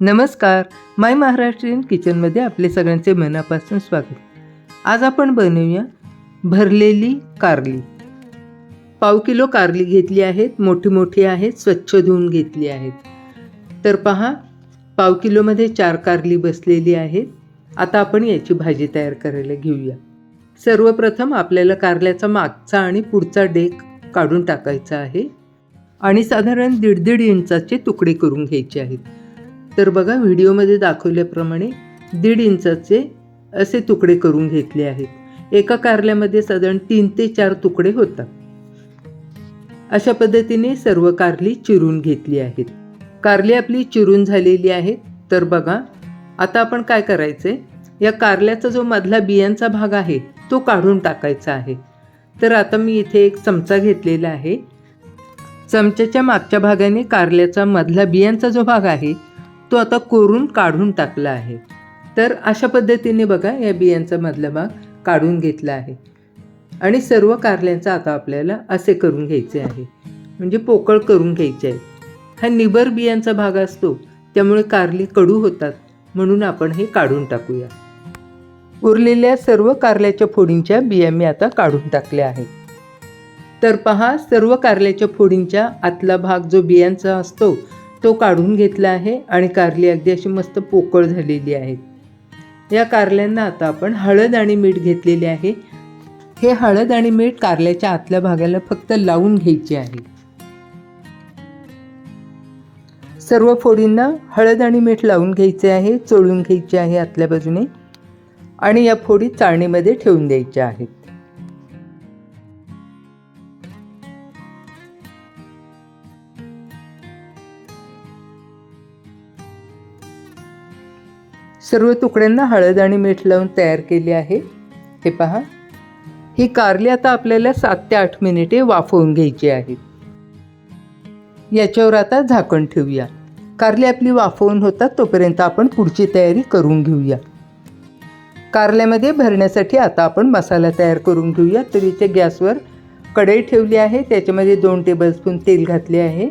नमस्कार, माय महाराष्ट्रीयन किचनमध्ये आपले सगळ्यांचे मनापासून स्वागत. आज आपण बनवूया भरलेली कारली. पाव किलो कारली घेतली आहेत, मोठी मोठी आहेत, स्वच्छ धुवून घेतली आहेत. तर पहा, पाव किलोमध्ये 4 कारली बसलेली आहेत. आता आपण याची भाजी तयार करायला घेऊया. सर्वप्रथम आपल्याला कारल्याचा मागचा आणि पुढचा डेक काढून टाकायचा आहे आणि साधारण 1.5 इंचाचे तुकडे करून घ्यायचे आहेत. तर बघा, व्हिडिओमध्ये दाखवल्याप्रमाणे 1.5 इंचाचे असे तुकडे करून घेतले आहेत. एका कारल्यामध्ये साधारण 3 ते 4 तुकडे होतात. अशा पद्धतीने सर्व कारली चिरून घेतली आहेत. कारली आपली चिरून झालेली आहे. तर बघा, आता आपण काय करायचे, या कारल्याचा जो मधला बियांचा भाग आहे तो काढून टाकायचा आहे. तर आता मी इथे एक चमचा घेतलेला आहे. चमच्याच्या मागच्या भागाने कारल्याचा मधला बियांचा जो भाग आहे तो आता कोरून काढून टाकला आहे. तर अशा पद्धतीने बघा, या बियांचा मधला भाग काढून घेतला आहे आणि सर्व कारल्यांचा आता आपल्याला असे करून घ्यायचे आहे, म्हणजे पोकळ करून घ्यायचे आहे. हा निबर बियांचा भाग असतो, त्यामुळे कारली कडू होतात, म्हणून आपण हे काढून टाकूया. उरलेल्या सर्व कारल्याच्या फोडींच्या बिया मी आता काढून टाकल्या आहेत. तर पहा, सर्व कारल्याच्या फोडींच्या आतला भाग जो बियांचा असतो तो काढून घेतला आहे आणि कारली अगदी अशी मस्त पोकळ झालेली आहे. या कारल्यांना आता आपण हळद आणि मीठ घेतलेले आहे. हे हळद आणि मीठ कारल्याच्या आतल्या भागाला फक्त लावून घ्यायचे आहे. सर्व फोडींना हळद आणि मीठ लावून घ्यायचे आहे, चोळून घ्यायचे आहे आतल्या बाजूने आणि या फोडी चाळणीमध्ये ठेवून द्यायच्या आहेत. सर्व तुकड्यांना हळद आणि मीठ लावून तयार केले आहे. हे पहा, ही कारली आता आपल्याला 7 ते 8 मिनिटे वाफवून घ्यायची आहे. याच्यावर आता झाकण ठेवूया. कारली आपली वाफवून होतात तोपर्यंत आपण पुढची तयारी करून घेऊया. कारल्यामध्ये भरण्यासाठी आता आपण मसाला तयार करून घेऊया. तर इथे गॅसवर कढई ठेवली आहे, त्याच्यामध्ये 2 टेबलस्पून तेल घातले आहे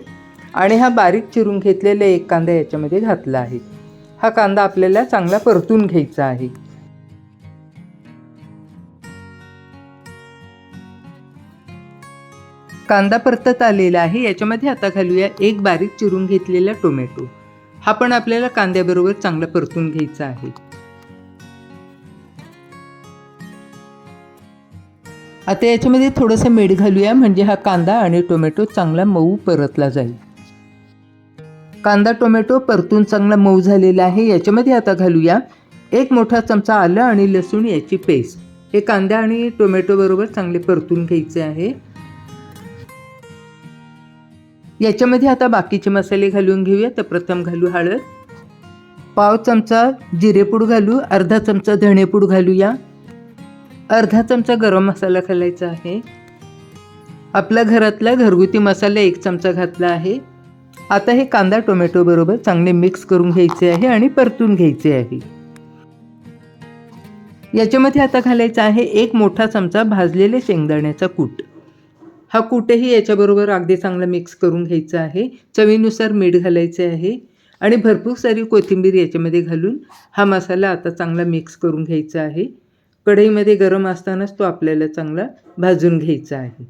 आणि हा बारीक चिरून घेतलेला एक कांदा याच्यामध्ये घातला आहे. हा कांदा आपल्याला चांगला परतून घ्यायचा आहे. कांदा परतत आलेला आहे. याच्यामध्ये आता घालूया एक बारीक चिरून घेतलेला टोमॅटो. हा पण आपल्याला कांद्याबरोबर चांगला परतून घ्यायचा आहे. आता याच्यामध्ये थोडंसं मीठ घालूया, म्हणजे हा कांदा आणि टोमॅटो चांगला मऊ परतला जाईल. कांदा टोमॅटो परतून चांगला मऊ झालेला आहे. याच्यामध्ये आता घालूया 1 मोठा चमचा आलं आणि लसूण याची पेस्ट. हे कांदा आणि टोमॅटो बरोबर चांगले परतून घ्यायचे आहे. याच्यामध्ये आता बाकीचे मसाले घालून घेऊया. तर प्रथम घालू हळद, पाव चमचा जिरेपूड घालू, अर्धा चमचा धणेपूड घालूया, अर्धा चमचा गरम मसाला घालायचा आहे. आपल्या घरातला घरगुती मसाला 1 चमचा घातला आहे. आता हे कांदा टोमॅटो बरोबर चांगले मिक्स करून घ्यायचे आहे आणि परतून घ्यायचे आहे. याच्यामध्ये आता घालायचा आहे 1 मोठा चमचा भाजलेले शेंगदाण्याचा कूट. हा कूटही याच्याबरोबर अगदी चांगला मिक्स करून घ्यायचा आहे. चवीनुसार मीठ घालायचे आहे आणि भरपूर सारी कोथिंबीर याच्यामध्ये घालून हा मसाला आता चांगला मिक्स करून घ्यायचा आहे. कढईमध्ये गरम असतानाच तो आपल्याला चांगला भाजून घ्यायचा आहे.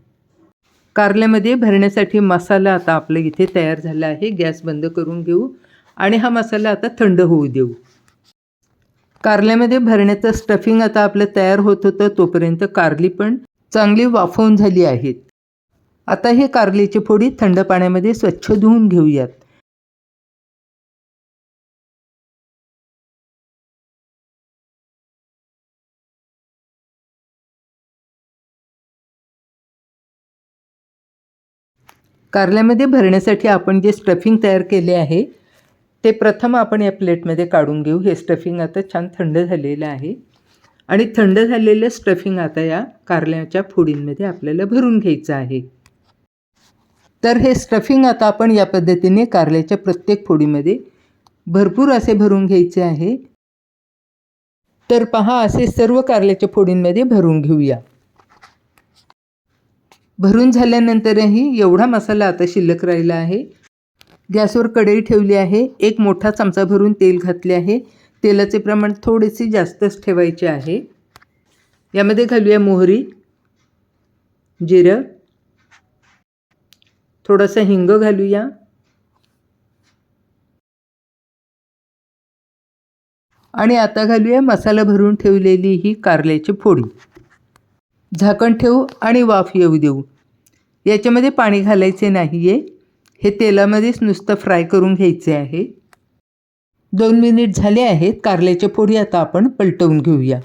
कारल्यामध्ये भरण्यासाठी मसाला आता आपला इथे तयार झाला आहे. गॅस बंद करून घेऊ आणि हा मसाला आता थंड होऊ देऊ. कारल्यामध्ये भरण्याचं स्टफिंग आता आपलं तयार होत होतं, तोपर्यंत कारली पण चांगली वाफवून झाली आहेत. आता हे कारलीची फोडी थंड पाण्यामध्ये स्वच्छ धुवून घेऊयात. कारल्यामध्ये भरण्यासाठी आपण जे स्टफिंग तयार केले आहे ते प्रथम आपण या प्लेटमध्ये काढून घेऊ. हे स्टफिंग आता छान थंड झालेलं आहे आणि थंड झालेलं स्टफिंग आता या कारल्याच्या फोडींमध्ये आपल्याला भरून घ्यायचं आहे. तर हे स्टफिंग आता आपण या पद्धतीने कारल्याच्या प्रत्येक फोडीमध्ये भरपूर असे भरून घ्यायचे आहे. तर पहा, असे सर्व कारल्याच्या फोडींमध्ये भरून घेऊया. भरून झाल्यानंतरही एवढा मसाला आता शिल्लक राहिला आहे. गॅसवर कढई ठेवली आहे. एक मोठा चमचा भरून तेल घातले आहे. तेलाचे प्रमाण थोडेसे जास्तच ठेवायचे आहे. यामध्ये घालूया मोहरी, जिरं, थोडासा हिंग घालूया आणि आता घालूया मसाला भरून ठेवलेली ही कारल्याची फोडी. झाकण ठेवू आणि वाफ येऊ देऊ. याच्यामध्ये पाणी घालायचे नाही आहे. हे तेलामध्येच नुसतं फ्राय करून घ्यायचे आहे. 2 मिनिट झाले आहेत. कारल्याच्या फोडी आता आपण पलटवून घेऊया.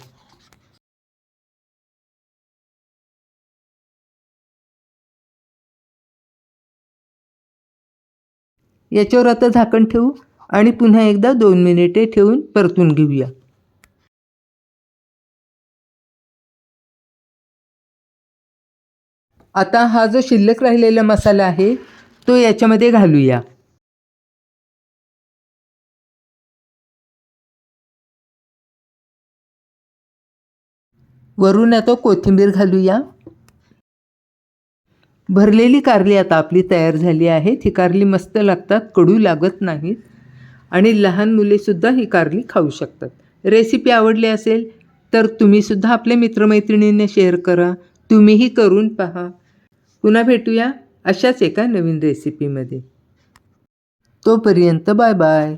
याच्यावर आता झाकण ठेवू आणि पुन्हा एकदा 2 मिनिटे ठेवून परतून घेऊया. आता हा जो शिल्लक राहिलेला मसाला आहे तो याच्यामध्ये घालूया. वरून आता कोथिंबीर घालूया. भरलेली कारली आता आपली तयार झाली आहे. ही कारली मस्त लागतात, कडू लागत नाहीत आणि लहान मुलेसुद्धा ही कारली खाऊ शकतात. रेसिपी आवडली असेल तर तुम्हीसुद्धा आपल्या मित्रमैत्रिणींना शेअर करा. तुम्हीही करून पहा. पुन्हा भेटूया अशाच एका नवीन रेसिपीमध्ये. तोपर्यंत बाय बाय.